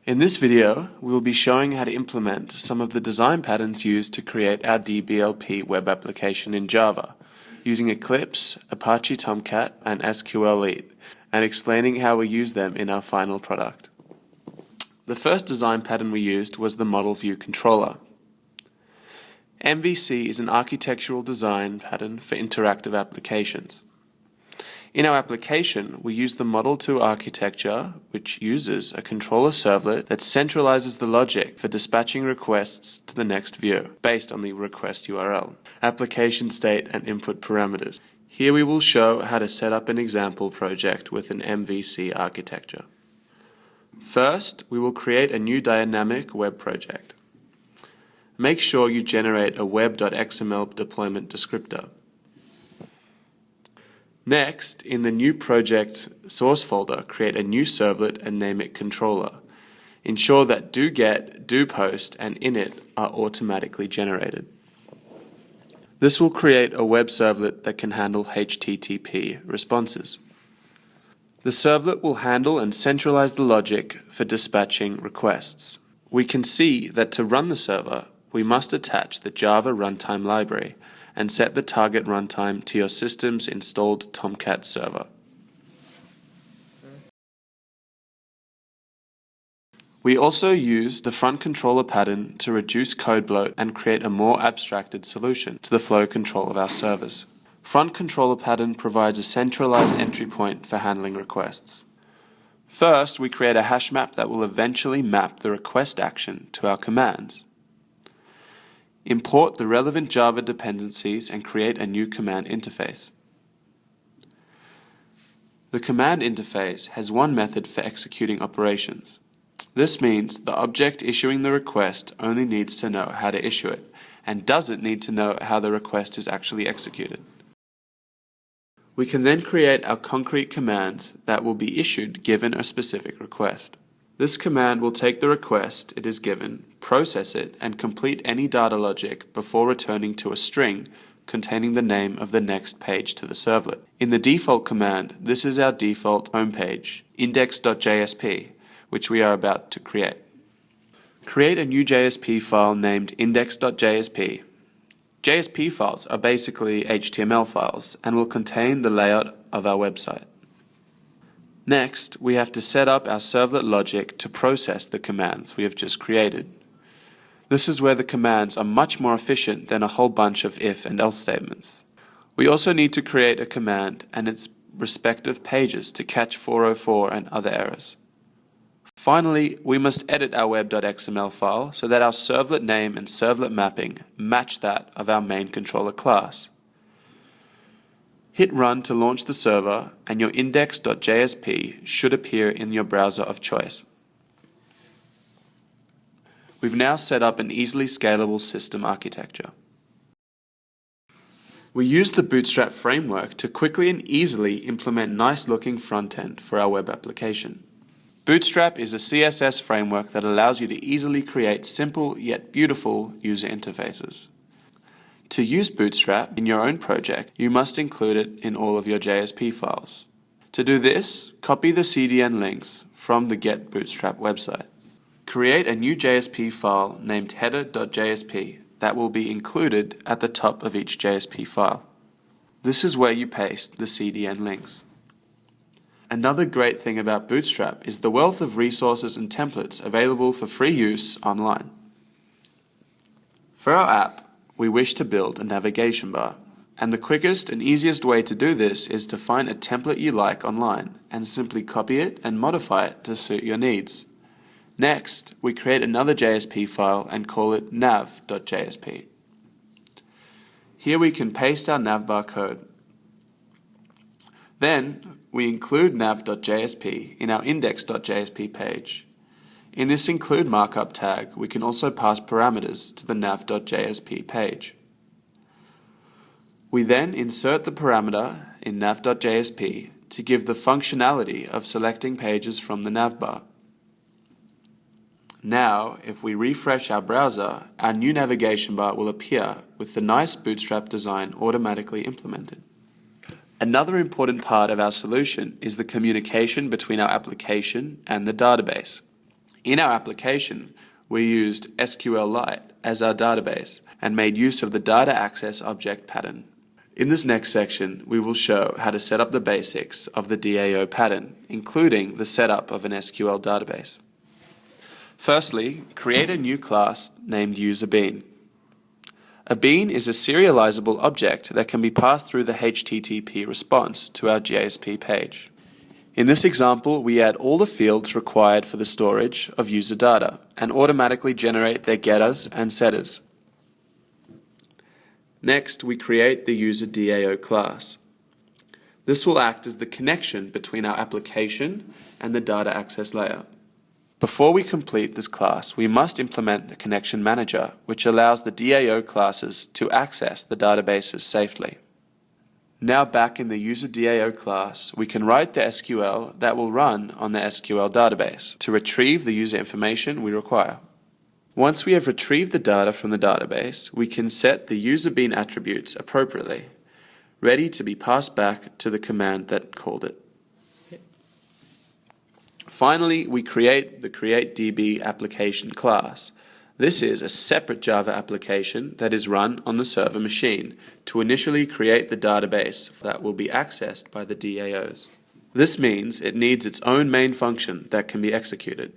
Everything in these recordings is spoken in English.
In this video, we will be showing how to implement some of the design patterns used to create our DBLP web application in Java, using Eclipse, Apache Tomcat, and SQLite, and explaining how we use them in our final product. The first design pattern we used was the Model View Controller. MVC is an architectural design pattern for interactive applications. In our application, we use the Model 2 architecture, which uses a controller servlet that centralizes the logic for dispatching requests to the next view, based on the request URL, application state, and input parameters. Here we will show how to set up an example project with an MVC architecture. First, we will create a new dynamic web project. Make sure you generate a web.xml deployment descriptor. Next, in the new project source folder, create a new servlet and name it controller. Ensure that doGet, doPost, and init are automatically generated. This will create a web servlet that can handle HTTP responses. The servlet will handle and centralize the logic for dispatching requests. We can see that to run the server, we must attach the Java runtime library and set the target runtime to your system's installed Tomcat server. We also use the front controller pattern to reduce code bloat and create a more abstracted solution to the flow control of our servers. Front controller pattern provides a centralized entry point for handling requests. First, we create a hash map that will eventually map the request action to our commands. Import the relevant Java dependencies and create a new command interface. The command interface has one method for executing operations. This means the object issuing the request only needs to know how to issue it and doesn't need to know how the request is actually executed. We can then create our concrete commands that will be issued given a specific request. This command will take the request it is given, process it, and complete any data logic before returning to a string containing the name of the next page to the servlet. In the default command, this is our default homepage, index.jsp, which we are about to create. Create a new JSP file named index.jsp. JSP files are basically HTML files and will contain the layout of our website. Next, we have to set up our servlet logic to process the commands we have just created. This is where the commands are much more efficient than a whole bunch of if and else statements. We also need to create a command and its respective pages to catch 404 and other errors. Finally, we must edit our web.xml file so that our servlet name and servlet mapping match that of our main controller class. Hit run to launch the server and your index.jsp should appear in your browser of choice. We've now set up an easily scalable system architecture. We use the Bootstrap framework to quickly and easily implement nice-looking front-end for our web application. Bootstrap is a CSS framework that allows you to easily create simple yet beautiful user interfaces. To use Bootstrap in your own project, you must include it in all of your JSP files. To do this, copy the CDN links from the Get Bootstrap website. Create a new JSP file named header.jsp that will be included at the top of each JSP file. This is where you paste the CDN links. Another great thing about Bootstrap is the wealth of resources and templates available for free use online. For our app, we wish to build a navigation bar, and the quickest and easiest way to do this is to find a template you like online and simply copy it and modify it to suit your needs. Next, we create another JSP file and call it nav.jsp. Here we can paste our navbar code. Then, we include nav.jsp in our index.jsp page. In this include markup tag, we can also pass parameters to the nav.jsp page. We then insert the parameter in nav.jsp to give the functionality of selecting pages from the navbar. Now, if we refresh our browser, our new navigation bar will appear with the nice Bootstrap design automatically implemented. Another important part of our solution is the communication between our application and the database. In our application, we used SQLite as our database and made use of the data access object pattern. In this next section, we will show how to set up the basics of the DAO pattern, including the setup of an SQL database. Firstly, create a new class named userBean. A bean is a serializable object that can be passed through the HTTP response to our JSP page. In this example, we add all the fields required for the storage of user data and automatically generate their getters and setters. Next, we create the user DAO class. This will act as the connection between our application and the data access layer. Before we complete this class, we must implement the connection manager, which allows the DAO classes to access the databases safely. Now back in the user DAO class, we can write the SQL that will run on the SQL database to retrieve the user information we require. Once we have retrieved the data from the database, we can set the userBean attributes appropriately, ready to be passed back to the command that called it. Finally, we create the createDB application class. This is a separate Java application that is run on the server machine to initially create the database that will be accessed by the DAOs. This means it needs its own main function that can be executed.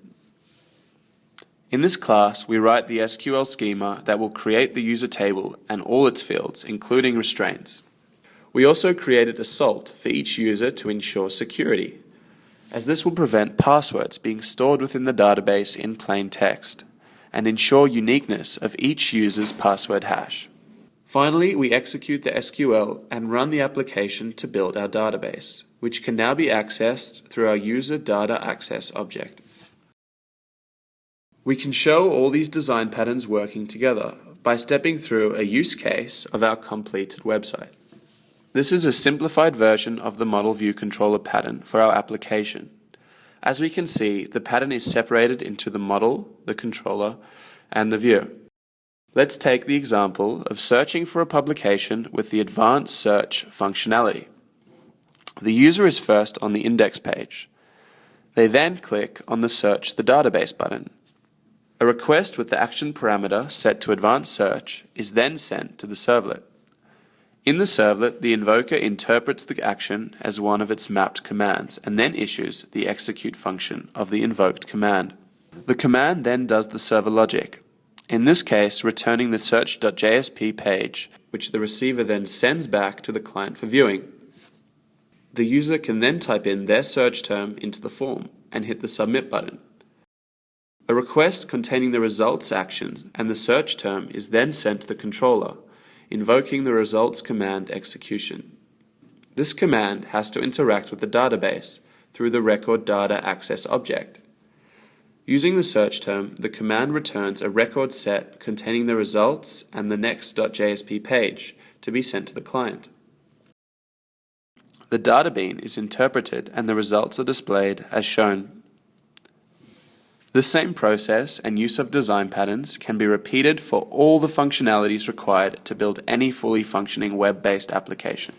In this class, we write the SQL schema that will create the user table and all its fields, including restraints. We also created a salt for each user to ensure security, as this will prevent passwords being stored within the database in plain text and ensure uniqueness of each user's password hash. Finally, we execute the SQL and run the application to build our database, which can now be accessed through our user data access object. We can show all these design patterns working together by stepping through a use case of our completed website. This is a simplified version of the model view controller pattern for our application. As we can see, the pattern is separated into the model, the controller, and the view. Let's take the example of searching for a publication with the advanced search functionality. The user is first on the index page. They then click on the Search the Database button. A request with the action parameter set to advanced search is then sent to the servlet. In the servlet, the invoker interprets the action as one of its mapped commands and then issues the execute function of the invoked command. The command then does the server logic, in this case returning the search.jsp page, which the receiver then sends back to the client for viewing. The user can then type in their search term into the form and hit the submit button. A request containing the results actions and the search term is then sent to the controller, invoking the results command execution. This command has to interact with the database through the record data access object. Using the search term, the command returns a record set containing the results and the next.jsp page to be sent to the client. The data bean is interpreted and the results are displayed as shown. This same process and use of design patterns can be repeated for all the functionalities required to build any fully functioning web-based application.